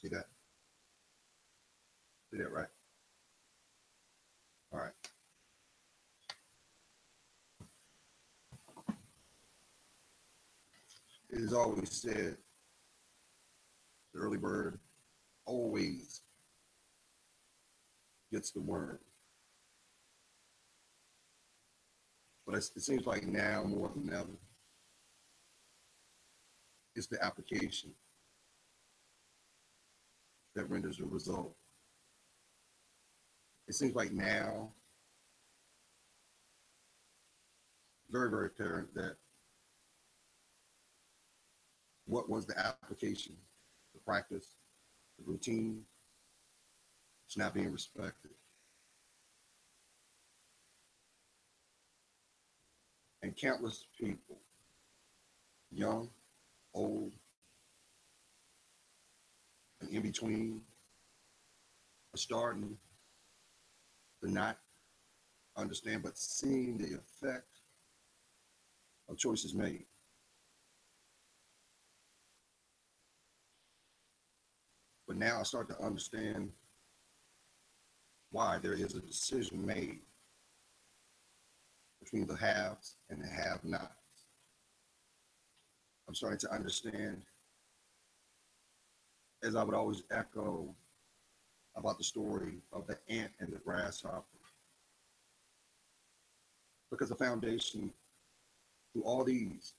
See that? See that, right? All right. It is always said the early bird always gets the worm. But it seems like now more than ever, it's the application that renders the result. It seems like now, very, very apparent that what was the application, the practice, the routine, it's not being respected. And countless people, young, old, and in between, are starting to not understand, but seeing the effect of choices made. But now I start to understand why there is a decision made between the haves and the have-nots. I'm starting to understand, as I would always echo about the story of the ant and the grasshopper, because the foundation through all these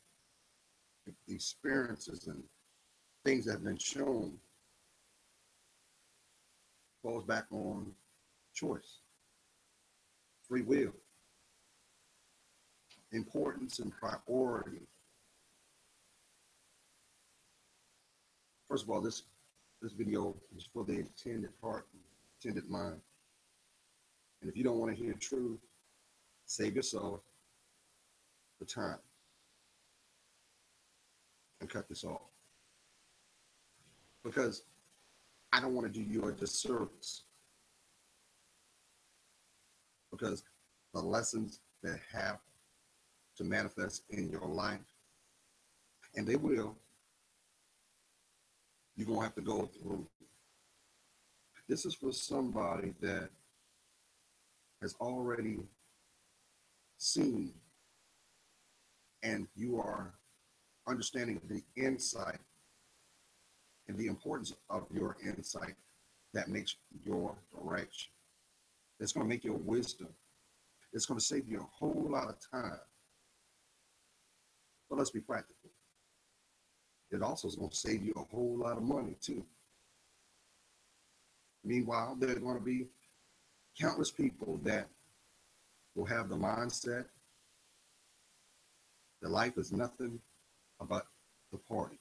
experiences and things that have been shown falls back on choice, free will, importance and priority. First of all, this video is for the intended heart, intended mind. And if you don't want to hear truth, save yourself the time and cut this off. Because I don't want to do you a disservice. Because the lessons that have to manifest in your life, and they will, you're going to have to go through. This is for somebody that has already seen, and you are understanding the insight and the importance of your insight that makes your direction. It's going to make your wisdom. It's going to save you a whole lot of time. But let's be practical. It also is going to save you a whole lot of money too. Meanwhile, there are going to be countless people that will have the mindset that life is nothing but the party.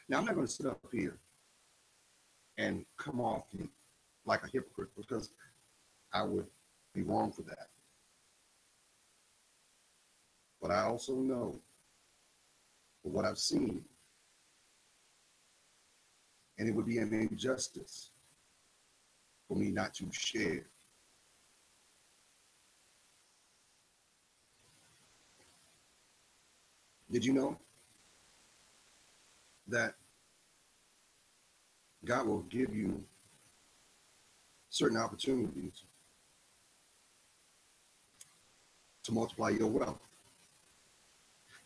Now, I'm not going to sit up here and come off like a hypocrite, because I would be wrong for that. But I also know, for what I've seen, and it would be an injustice for me not to share. Did you know that God will give you certain opportunities to multiply your wealth?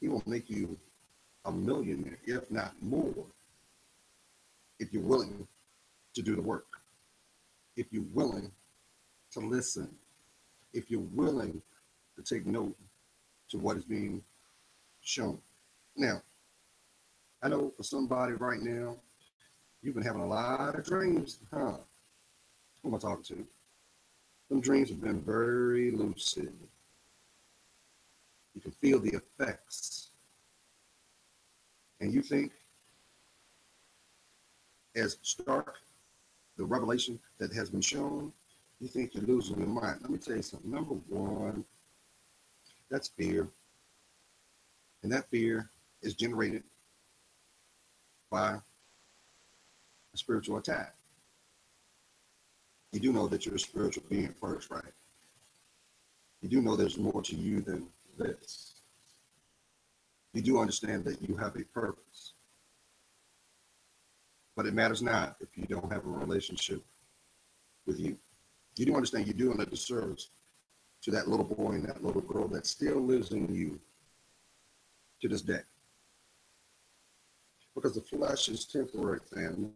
He will make you a millionaire, if not more, if you're willing to do the work, if you're willing to listen, if you're willing to take note to what is being shown. Now, I know for somebody right now, you've been having a lot of dreams, huh? Who am I talking to? Some dreams have been very lucid. You can feel the effects. And you think, as stark the revelation that has been shown, you think you're losing your mind. Let me tell you something. Number one, that's fear. And that fear is generated by a spiritual attack. You do know that you're a spiritual being first, right? You do know there's more to you than this. You do understand that you have a purpose. But it matters not if you don't have a relationship with you. You do understand you're doing a disservice to that little boy and that little girl that still lives in you to this day. Because the flesh is temporary, family.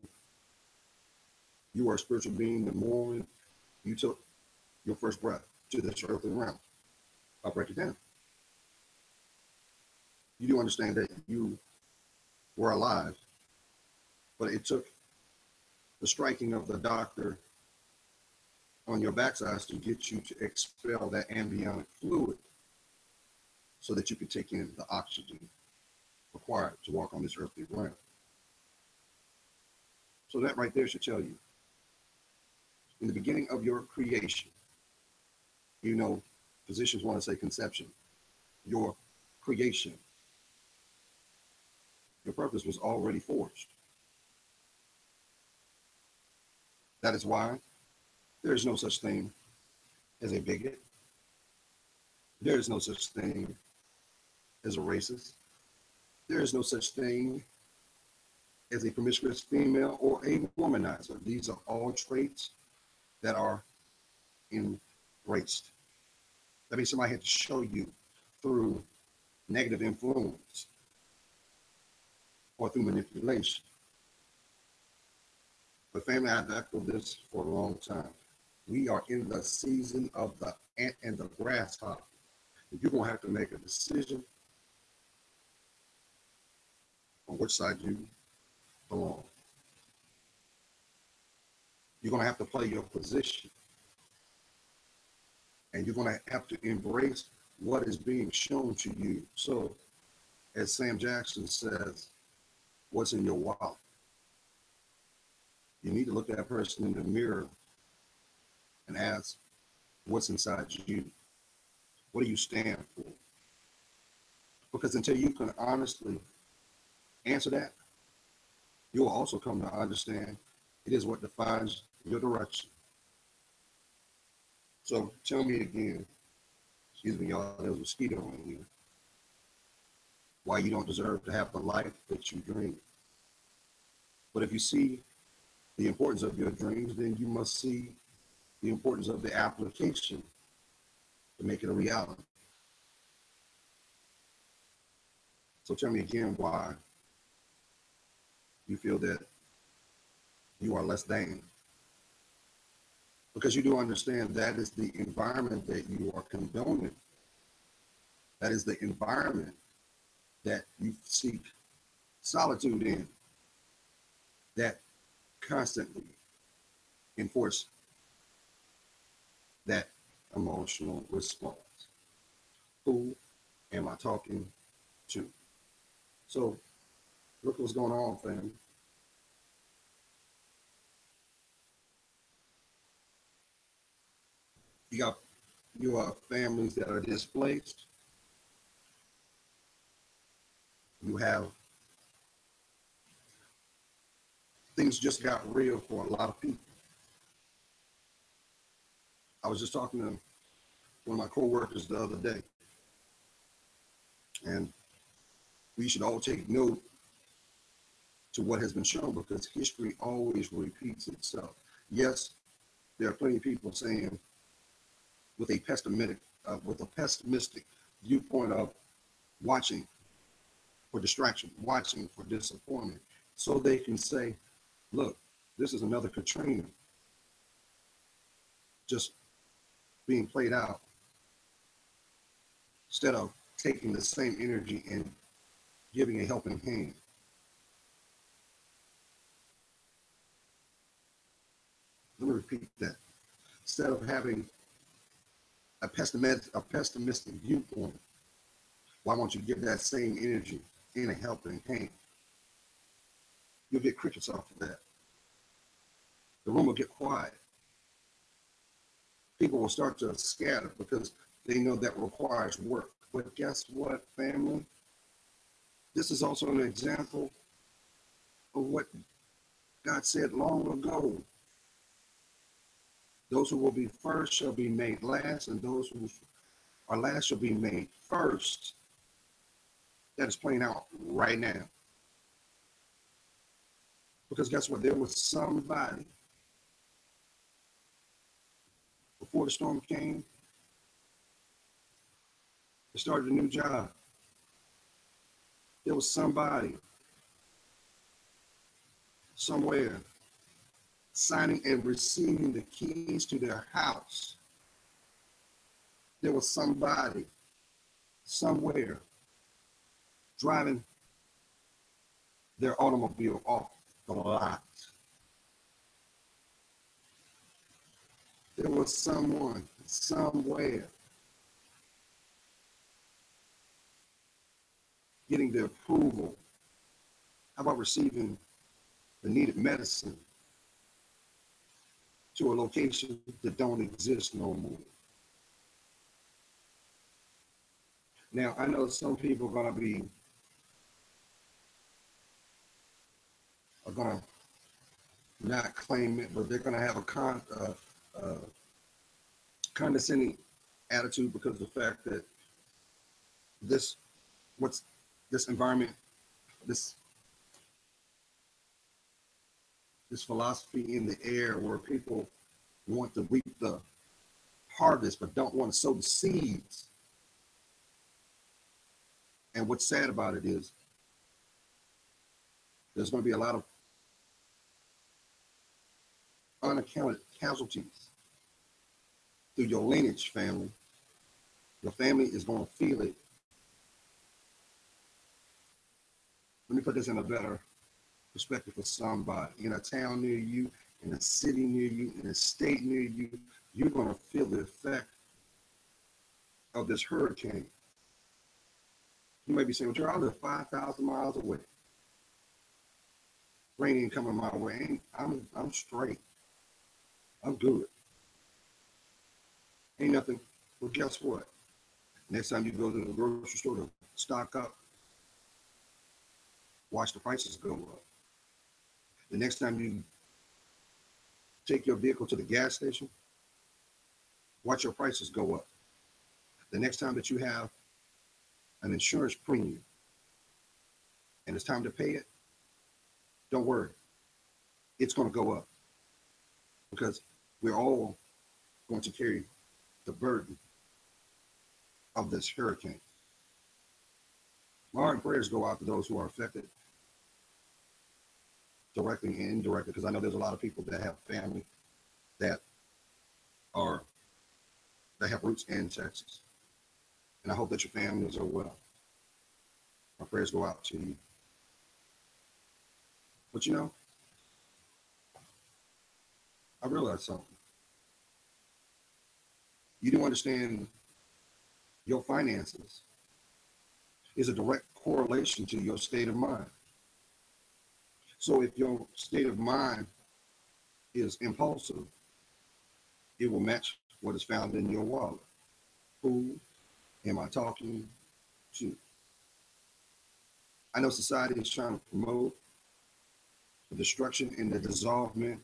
You are a spiritual being the moment you took your first breath to this earthly realm. I'll break it down. You do understand that you were alive, but it took the striking of the doctor on your backsides to get you to expel that amniotic fluid so that you could take in the oxygen required to walk on this earthly realm. So that right there should tell you, in the beginning of your creation, you know, physicians want to say conception, your creation, your purpose was already forged. That is why there is no such thing as a bigot. There is no such thing as a racist. There is no such thing as a promiscuous female or a womanizer. These are all traits that are embraced. That means somebody had to show you through negative influence or through manipulation. But family, I've echoed this for a long time. We are in the season of the ant and the grasshopper. You're going to have to make a decision on which side you belong. You're going to have to play your position. And you're going to have to embrace what is being shown to you. So, as Sam Jackson says, what's in your wallet? You need to look at that person in the mirror and ask, what's inside you? What do you stand for? Because until you can honestly answer that, you will also come to understand it is what defines your direction. So tell me again, excuse me, y'all, there's a mosquito in here, why you don't deserve to have the life that you dream. But if you see the importance of your dreams, then you must see the importance of the application to make it a reality. So tell me again why you feel that you are less than. Because you do understand that is the environment that you are condoning. That is the environment that you seek solitude in, that constantly enforce that emotional response. Who am I talking to? So look what's going on, family. You have families that are displaced. You have things just got real for a lot of people. I was just talking to one of my coworkers the other day, and we should all take note to what has been shown because history always repeats itself. Yes, there are plenty of people saying with a pessimistic viewpoint of watching for distraction, watching for disappointment, so they can say, look, this is another Katrina just being played out, instead of taking the same energy and giving a helping hand. Let me repeat that. Instead of having a pessimistic viewpoint, why won't you give that same energy in a helping hand? You'll get crickets off of that. The room will get quiet. People will start to scatter because they know that requires work. But guess what, family? This is also an example of what God said long ago. Those who will be first shall be made last, and those who are last shall be made first. That is playing out right now. Because guess what? There was somebody before the storm came that started a new job. There was somebody somewhere signing and receiving the keys to their house. There was somebody somewhere driving their automobile off the lot. There was someone somewhere getting the approval. How about receiving the needed medicine to a location that don't exist no more? Now, I know some people are gonna not claim it, but they're gonna have a condescending attitude because of the fact that this environment, this philosophy in the air where people want to reap the harvest but don't want to sow the seeds. And what's sad about it is there's going to be a lot of unaccounted casualties through your lineage family. Your family is going to feel it. Let me put this in a better perspective for somebody. In a town near you, in a city near you, in a state near you, you're going to feel the effect of this hurricane. You may be saying, well, I live 5,000 miles away. Rain ain't coming my way. I'm straight. I'm good. Ain't nothing. Well, guess what? Next time you go to the grocery store to stock up, watch the prices go up. The next time you take your vehicle to the gas station, watch your prices go up. The next time that you have an insurance premium and it's time to pay it, don't worry. It's going to go up because we're all going to carry the burden of this hurricane. My heart and prayers go out to those who are affected directly and indirectly, because I know there's a lot of people that have family that have roots in Texas. And I hope that your families are well. My prayers go out to you. But you know, I realized something. You do understand your finances is a direct correlation to your state of mind. So if your state of mind is impulsive, it will match what is found in your wallet. Who am I talking to? I know society is trying to promote the destruction and the dissolvement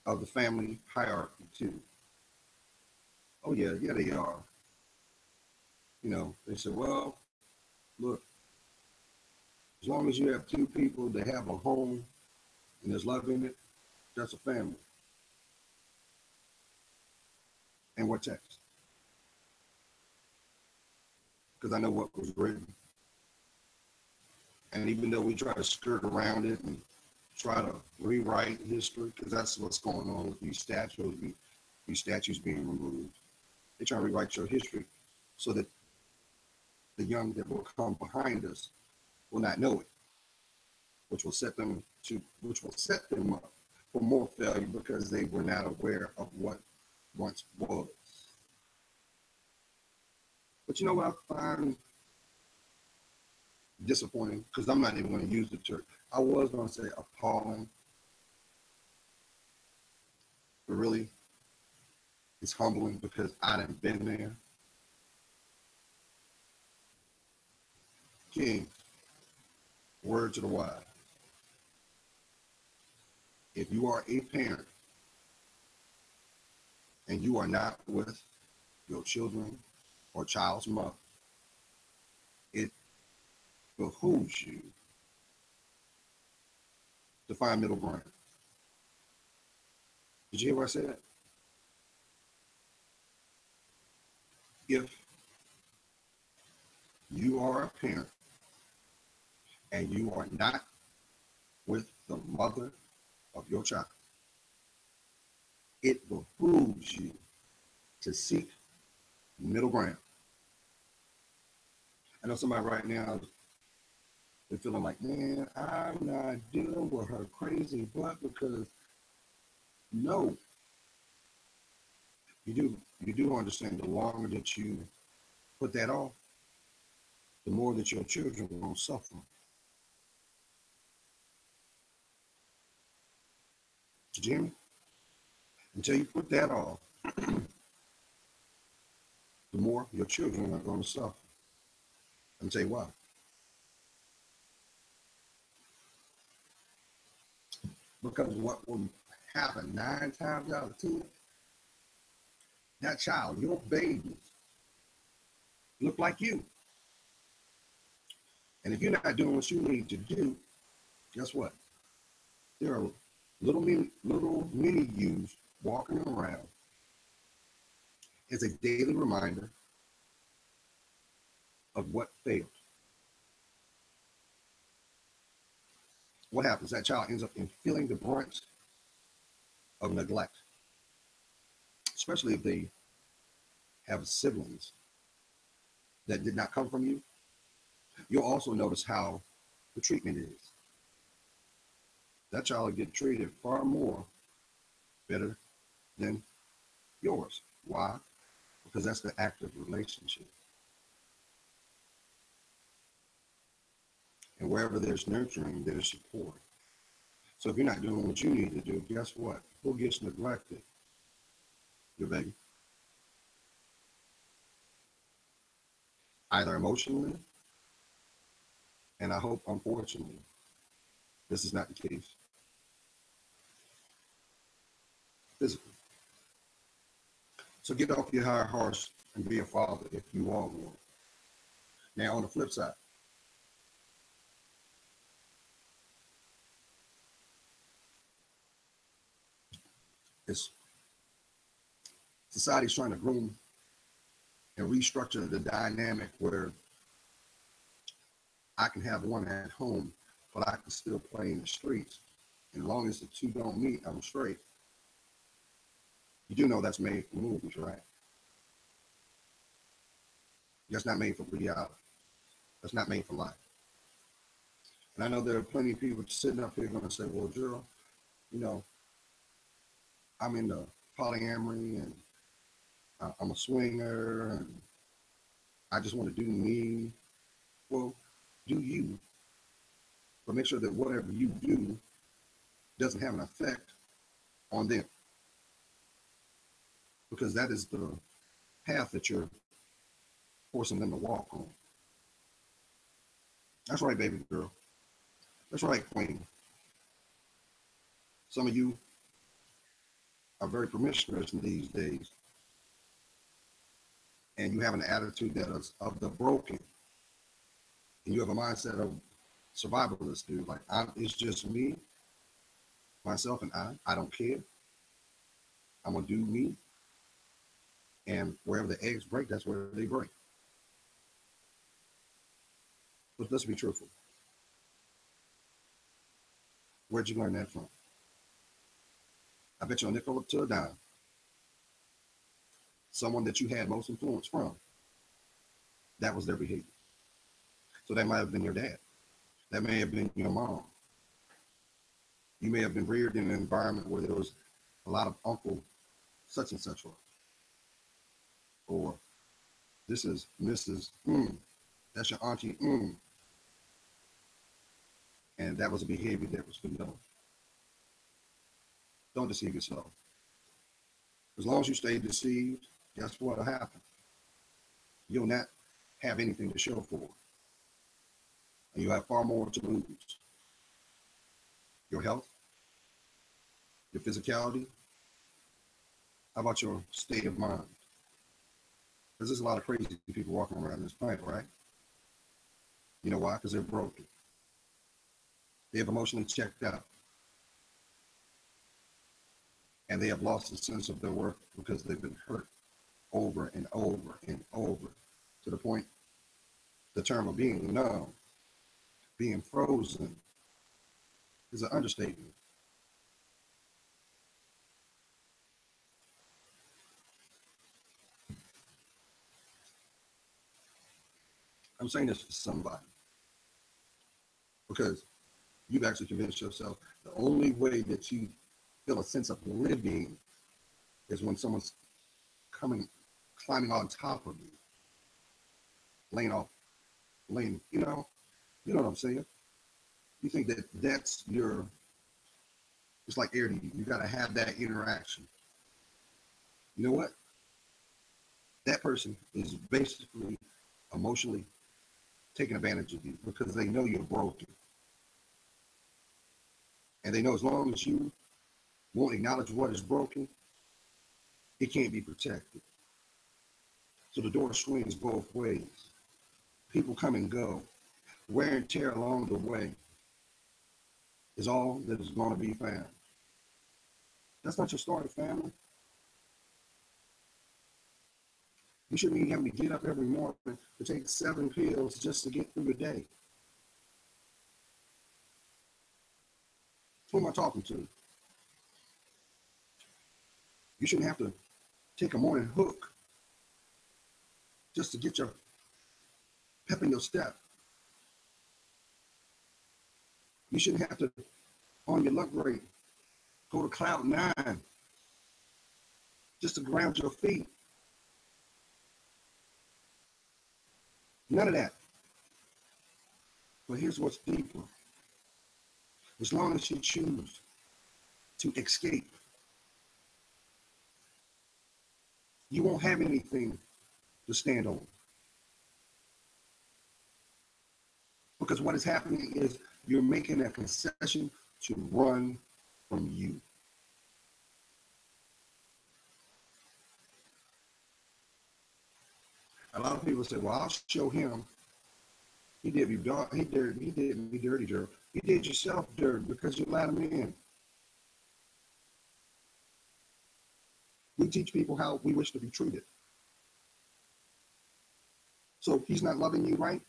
of the family hierarchy too. Oh yeah, they are. You know, they said, well, look, as long as you have two people that have a home and there's love in it, that's a family. And what text? Because I know what was written. And even though we try to skirt around it and try to rewrite history, because that's what's going on with these statues being removed. They try to rewrite your history so that the young that will come behind us will not know it, which will set them up for more failure because they were not aware of what once was. But you know what I find disappointing, because I'm not even going to use the term. I was going to say appalling, but really it's humbling because I done been there. King, word to the wise. If you are a parent and you are not with your children or child's mother, it behooves you to find middle ground. Did you hear what I said? If you are a parent and you are not with the mother of your child, it behooves you to seek middle ground. I know somebody right now is feeling like, man, I'm not dealing with her crazy butt because no, you do understand the longer that you put that off, the more that your children will suffer. Jimmy, until you put that off, the more your children are going to suffer. Let me tell you why. Because what will happen 9 times out of 10, that child, your babies, look like you. And if you're not doing what you need to do, guess what? There are little mini yous walking around as a daily reminder of what failed. What happens? That child ends up in feeling the brunt of neglect, especially if they have siblings that did not come from you. You'll also notice how the treatment is. That child will get treated far more better than yours. Why? Because that's the active relationship. And wherever there's nurturing, there's support. So if you're not doing what you need to do, guess what? Who gets neglected? Your baby. Either emotionally, and I hope, unfortunately, this is not the case, physically. So get off your high horse and be a father if you are one. Now, on the flip side, it's society's trying to groom and restructure the dynamic where I can have one at home, but I can still play in the streets. And as long as the two don't meet, I'm straight. You do know that's made for movies, right? That's not made for reality. That's not made for life. And I know there are plenty of people sitting up here going to say, well, Gerald, you know, I'm into polyamory and I'm a swinger and I just want to do me. Well, do you, but make sure that whatever you do doesn't have an effect on them, because that is the path that you're forcing them to walk on. That's right, baby girl. That's right, queen. Some of you are very promiscuous in these days, and you have an attitude that is of the broken, and you have a mindset of survivalist, dude. Like, it's just me, myself, and I. I don't care. I'm gonna do me, and wherever the eggs break, that's where they break. But let's be truthful. Where'd you learn that from? I bet you a nickel to a dime. Someone that you had most influence from, that was their behavior. So that might have been your dad. That may have been your mom. You may have been reared in an environment where there was a lot of uncle such and such, or this is Mrs. That's your auntie. And that was a behavior that was condoned. Don't deceive yourself. As long as you stay deceived, guess what will happen? You'll not have anything to show for it. And you have far more to lose. Your health, your physicality. How about your state of mind? Because there's a lot of crazy people walking around this planet, right? You know why? Because they're broken. They have emotionally checked out. And they have lost a sense of their worth because they've been hurt over and over and over, to the point, the term of being numb, being frozen, is an understatement. I'm saying this to somebody because you've actually convinced yourself the only way that you feel a sense of living is when someone's coming, climbing on top of you, laying off, laying, you know what I'm saying? You think that that's your, it's like air to you. You got to have that interaction. You know what? That person is basically emotionally taking advantage of you because they know you're broken. And they know as long as you won't acknowledge what is broken, it can't be protected. So the door swings both ways. People come and go. Wear and tear along the way is all that is going to be found. That's not your story, family. You shouldn't be having to get up every morning to take 7 pills just to get through the day. Who am I talking to? You shouldn't have to take a morning hook just to get your pep in your step. You shouldn't have to, on your luck rate, go to cloud 9 just to ground your feet. None of that. But here's what's deeper. As long as you choose to escape, you won't have anything to stand on. Because what is happening is you're making a concession to run from you. A lot of people say, well, I'll show him. He did me dirty, Joe. You did yourself dirty because you let him in. We teach people how we wish to be treated. So if he's not loving you right,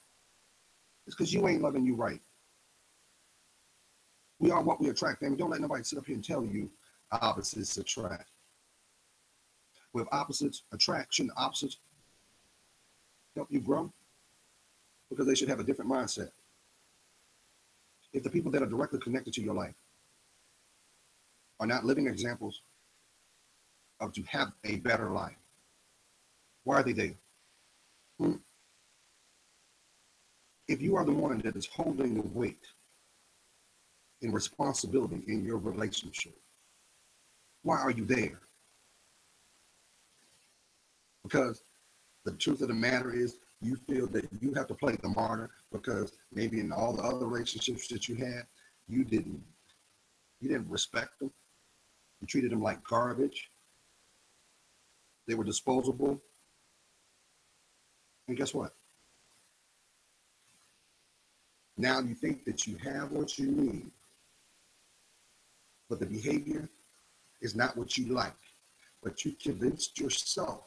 it's because you ain't loving you right. We are what we attract, family. Don't let nobody sit up here and tell you opposites attract. With opposites attract, shouldn't opposites help you grow? Because they should have a different mindset. If the people that are directly connected to your life are not living examples of to have a better life, why are they there? If you are the one that is holding the weight and responsibility in your relationship, why are you there? Because the truth of the matter is you feel that you have to play the martyr because maybe in all the other relationships that you had, you didn't respect them. You treated them like garbage. They were disposable. And guess what? Now you think that you have what you need, but the behavior is not what you like. But you convinced yourself,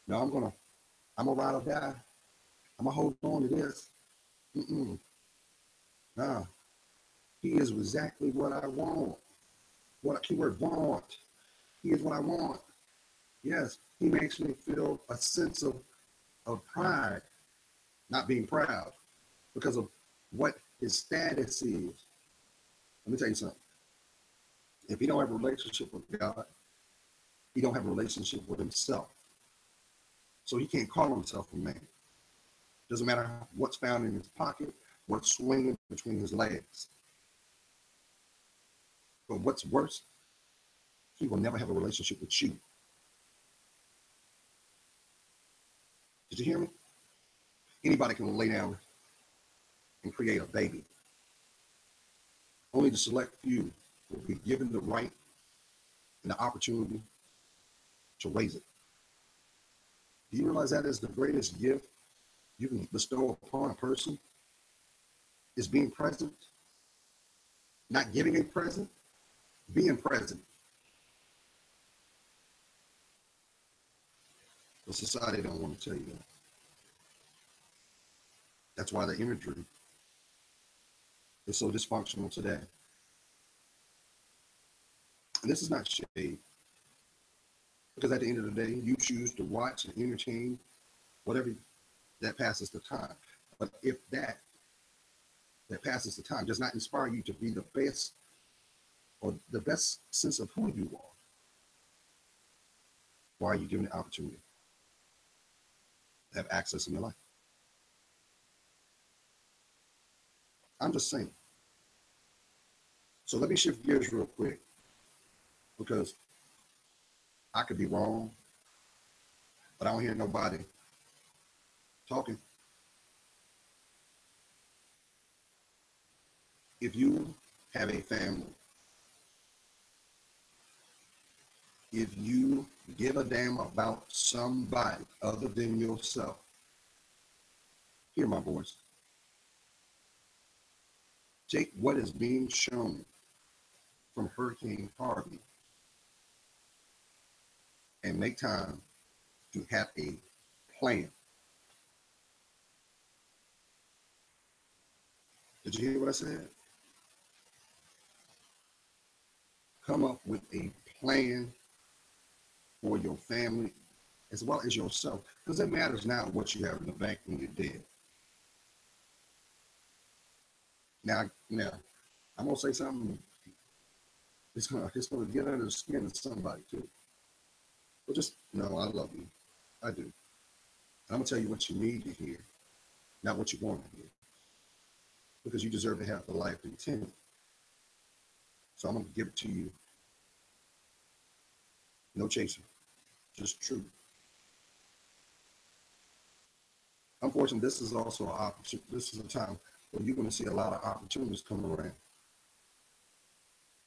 no, I'm gonna ride or die. I'm gonna hold on to this. Nah, he is exactly what I want. What a keyword want. He is what I want. Yes, he makes me feel a sense of pride, not being proud, because of what his status is. Let me tell you something. If he don't have a relationship with God, he don't have a relationship with himself. So he can't call himself a man. Doesn't matter what's found in his pocket, what's swinging between his legs. But what's worse, he will never have a relationship with you. Did you hear me? Anybody can lay down and create a baby. Only the select few will be given the right and the opportunity to raise it. Do you realize that is the greatest gift you can bestow upon a person? Is being present, not giving a present, being present. But society don't want to tell you that. That's why the imagery is so dysfunctional today. And this is not shade, because at the end of the day, you choose to watch and entertain whatever that passes the time. But if that passes the time does not inspire you to be the best or the best sense of who you are, why are you given the opportunity to have access in your life? I'm just saying. So let me shift gears real quick, because I could be wrong, but I don't hear nobody talking. If you have a family, if you give a damn about somebody other than yourself, hear my voice. Take what is being shown from Hurricane Harvey and make time to have a plan. Did you hear what I said? Come up with a plan for your family as well as yourself, because it matters now what you have in the bank when you're dead. Now, I'm gonna say something. It's gonna get under the skin of somebody too. But just know I love you. I do. And I'm gonna tell you what you need to hear, not what you want to hear, because you deserve to have the life intended. So I'm gonna give it to you. No chasing, just truth. Unfortunately, this is also an opportunity. This is a time where you're going to see a lot of opportunities come around.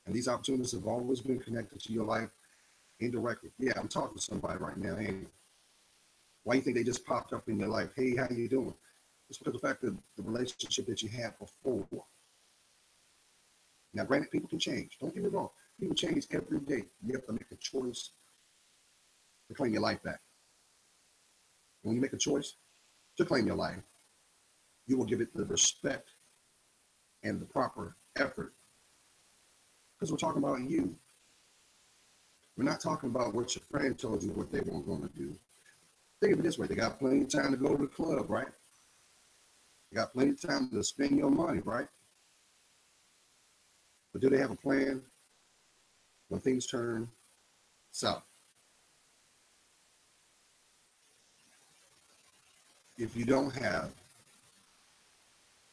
And these opportunities have always been connected to your life indirectly. Yeah, I'm talking to somebody right now. Hey, why do you think they just popped up in your life? Hey, how you doing? It's because of the fact that the relationship that you had before. Now, granted, people can change. Don't get me wrong. People change every day. You have to make a choice to claim your life back. When you make a choice to claim your life, you will give it the respect and the proper effort. Because we're talking about you. We're not talking about what your friend told you what they weren't going to do. Think of it this way. They got plenty of time to go to the club, right? They got plenty of time to spend your money, right? But do they have a plan when things turn south? If you don't have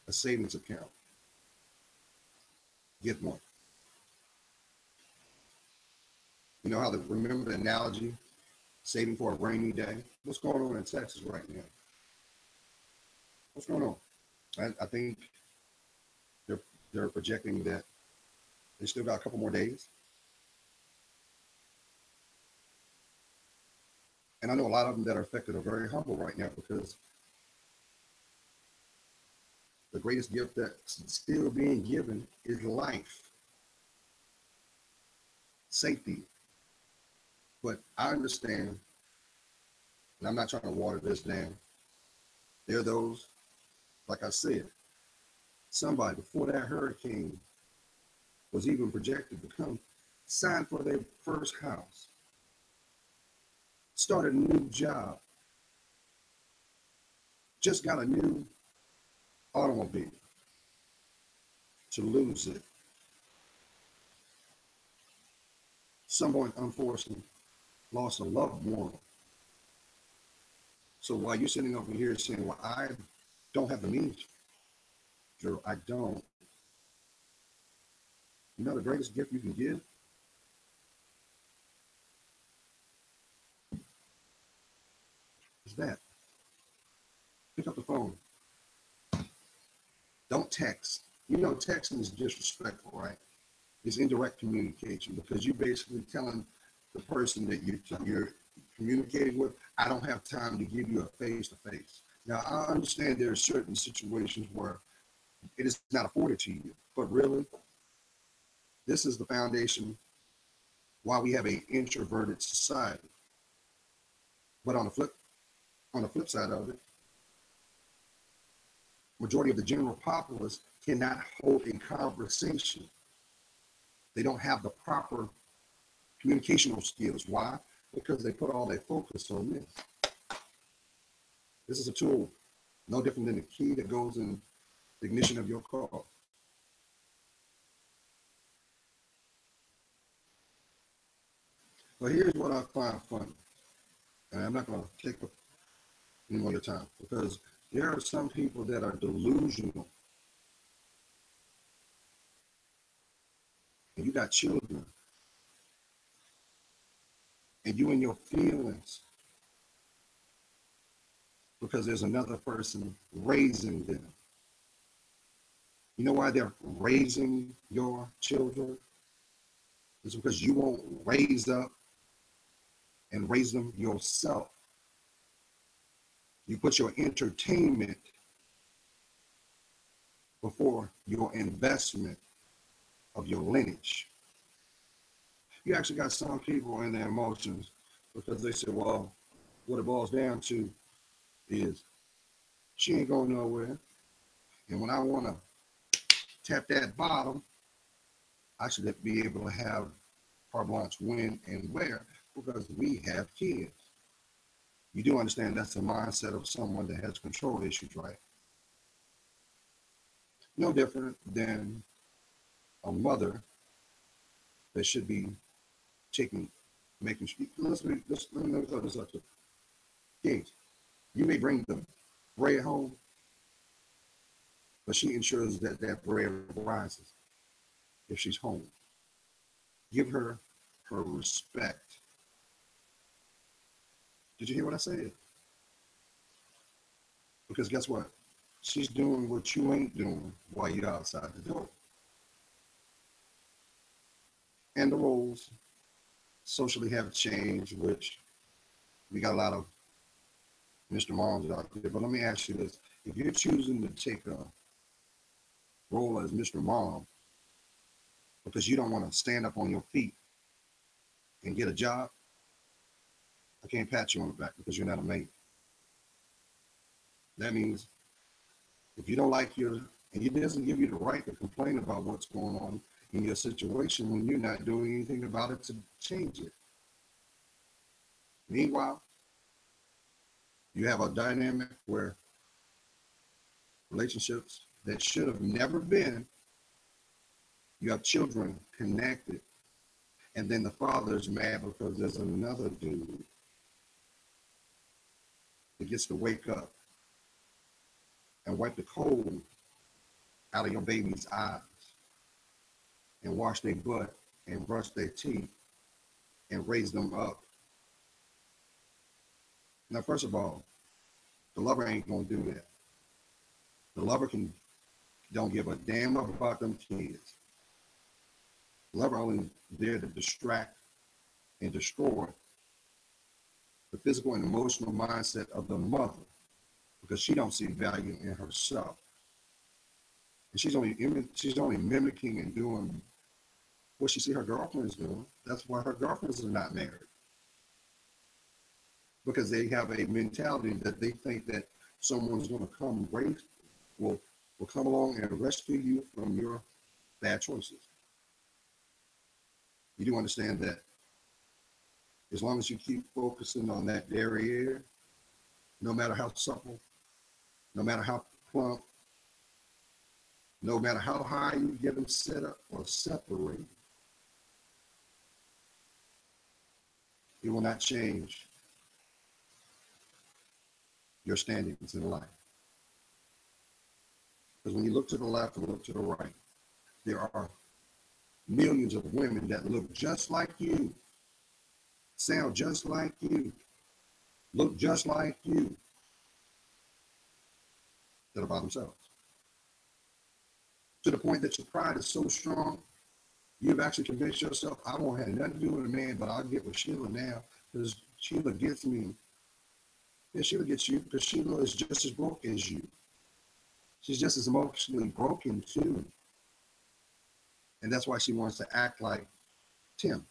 a savings account, get one. You know how remember the analogy, saving for a rainy day? What's going on in Texas right now? What's going on? I think they're projecting that they still got a couple more days. And I know a lot of them that are affected are very humble right now, because the greatest gift that's still being given is life, safety. But I understand, and I'm not trying to water this down. There are those, like I said, somebody before that hurricane was even projected to come, signed for their first house, started a new job, just got a new automobile, to lose it. Someone unfortunately lost a loved one. So while you're sitting over here saying, well, I don't have the means, Drew, I don't. You know the greatest gift you can give? Is that. Pick up the phone. Don't text. You know texting is disrespectful, right? It's indirect communication, because you're basically telling the person that you're communicating with, I don't have time to give you a face-to-face. Now, I understand there are certain situations where it is not afforded to you, but really, this is the foundation why we have an introverted society. But on the flip On the flip side of it, majority of the general populace cannot hold a conversation. They don't have the proper communicational skills. Why? Because they put all their focus on this. This is a tool, no different than the key that goes in the ignition of your car. But here's what I find funny, and I'm not going to take up any more of your time, because there are some people that are delusional. And you got children, and you in your feelings because there's another person raising them. You know why they're raising your children? It's because you won't raise up and raise them yourself. You put your entertainment before your investment of your lineage. You actually got some people in their emotions because they say, well, what it boils down to is she ain't going nowhere. And when I want to tap that bottom, I should be able to have carte blanche when and where, because we have kids. You do understand that's the mindset of someone that has control issues, right? No different than a mother that should be making sure. Let me throw this up to kids. You may bring the bread home, but she ensures that that bread rises if she's home. Give her her respect. Did you hear what I said? Because guess what? She's doing what you ain't doing while you're outside the door. And the roles socially have changed, which we got a lot of Mr. Moms out there. But let me ask you this. If you're choosing to take a role as Mr. Mom because you don't want to stand up on your feet and get a job, I can't pat you on the back because you're not a mate. That means if you don't like and it doesn't give you the right to complain about what's going on in your situation when you're not doing anything about it to change it. Meanwhile, you have a dynamic where relationships that should have never been, you have children connected, and then the father's mad because there's another dude that gets to wake up and wipe the cold out of your baby's eyes and wash their butt and brush their teeth and raise them up. Now, first of all, the lover ain't gonna do that. The lover don't give a damn about them kids. The lover only there to distract and destroy the physical and emotional mindset of the mother because she don't see value in herself. And she's only mimicking and doing what she see her girlfriends doing. That's why her girlfriends are not married. Because they have a mentality that they think that someone's going to will come along and rescue you from your bad choices. You do understand that as long as you keep focusing on that derriere, no matter how supple, no matter how plump, no matter how high you get them set up or separated, it will not change your standings in life. Because when you look to the left and look to the right, there are millions of women that look just like you, sound just like you, look just like you, that are by themselves. To the point that your pride is so strong, you've actually convinced yourself, I won't have nothing to do with a man, but I'll get with Sheila now because Sheila gets me. Yeah, Sheila gets you because Sheila is just as broke as you. She's just as emotionally broken too. And that's why she wants to act like Tim.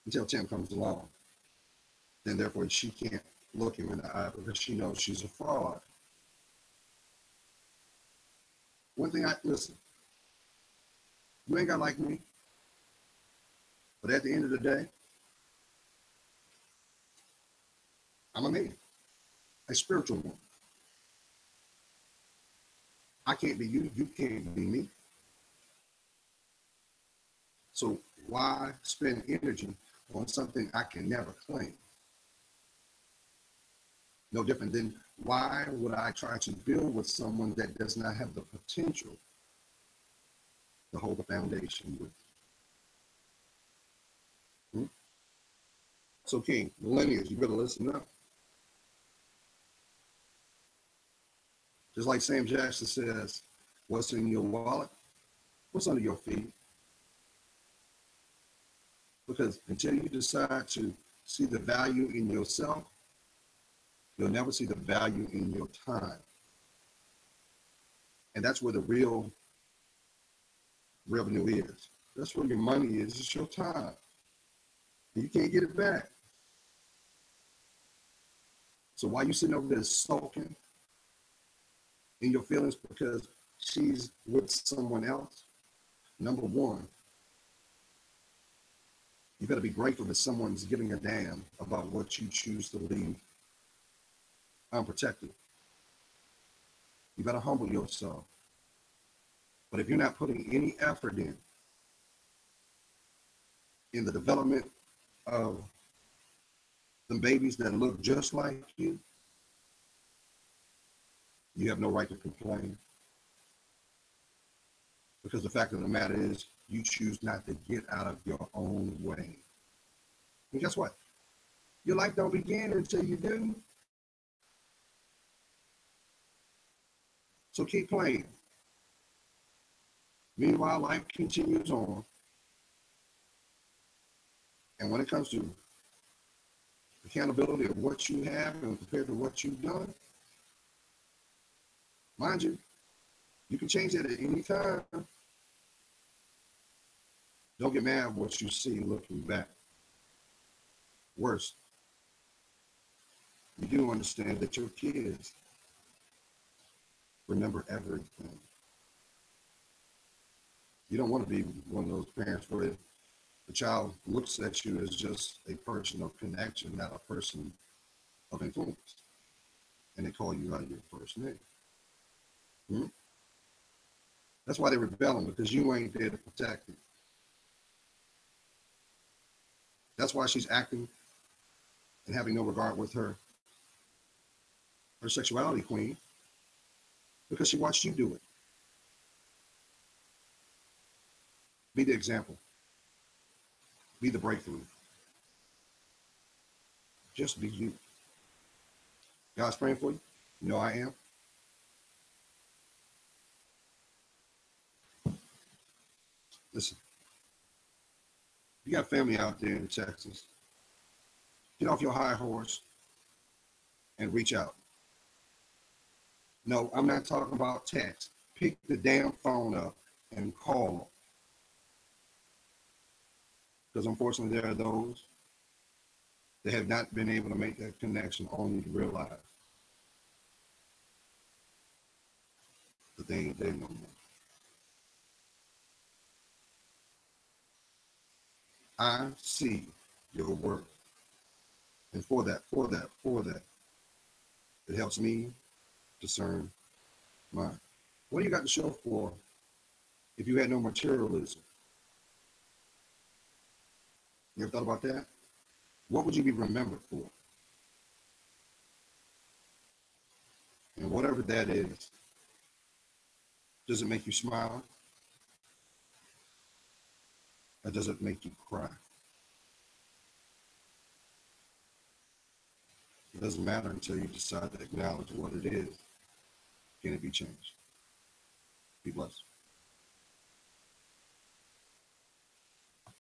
Until Tim comes along. then therefore she can't look him in the eye because she knows she's a fraud. One thing listen, you ain't got to like me, but at the end of the day, I'm a man, a spiritual one. I can't be you, you can't be me. So why spend energy on something I can never claim? No different than why would I try to build with someone that does not have the potential to hold the foundation with? So King, millennials, you better listen up. Just like Sam Jackson says, what's in your wallet? What's under your feet? Because until you decide to see the value in yourself, you'll never see the value in your time. And that's where the real revenue is. That's where your money is. It's your time. You can't get it back. So why you sitting over there sulking in your feelings because she's with someone else? Number one, you better be grateful that someone's giving a damn about what you choose to leave unprotected. You better humble yourself. But if you're not putting any effort in the development of the babies that look just like you have no right to complain. Because the fact of the matter is, you choose not to get out of your own way. And guess what? Your life don't begin until you do. So keep playing. Meanwhile, life continues on. And when it comes to accountability of what you have and compared to what you've done, mind you, you can change that at any time. Don't get mad at what you see looking back. Worse, you do understand that your kids remember everything. You don't want to be one of those parents where the child looks at you as just a person of connection, not a person of influence. And they call you out of your first name. That's why they're rebelling, because you ain't there to protect them. That's why she's acting and having no regard with her sexuality, queen, because she watched you do it. Be the example. Be the breakthrough. Just be you. God's praying for you. You know I am. Listen, you got family out there in Texas. Get off your high horse and reach out. No, I'm not talking about text. Pick the damn phone up and call. Because unfortunately, there are those that have not been able to make that connection, only to realize that they ain't there no more. I see your work. And for that, it helps me discern mine. What do you got to show for if you had no materialism? You ever thought about that? What would you be remembered for? And whatever that is, does it make you smile? Or does it make you cry? It doesn't matter until you decide to acknowledge what it is. Can it be changed? Be blessed.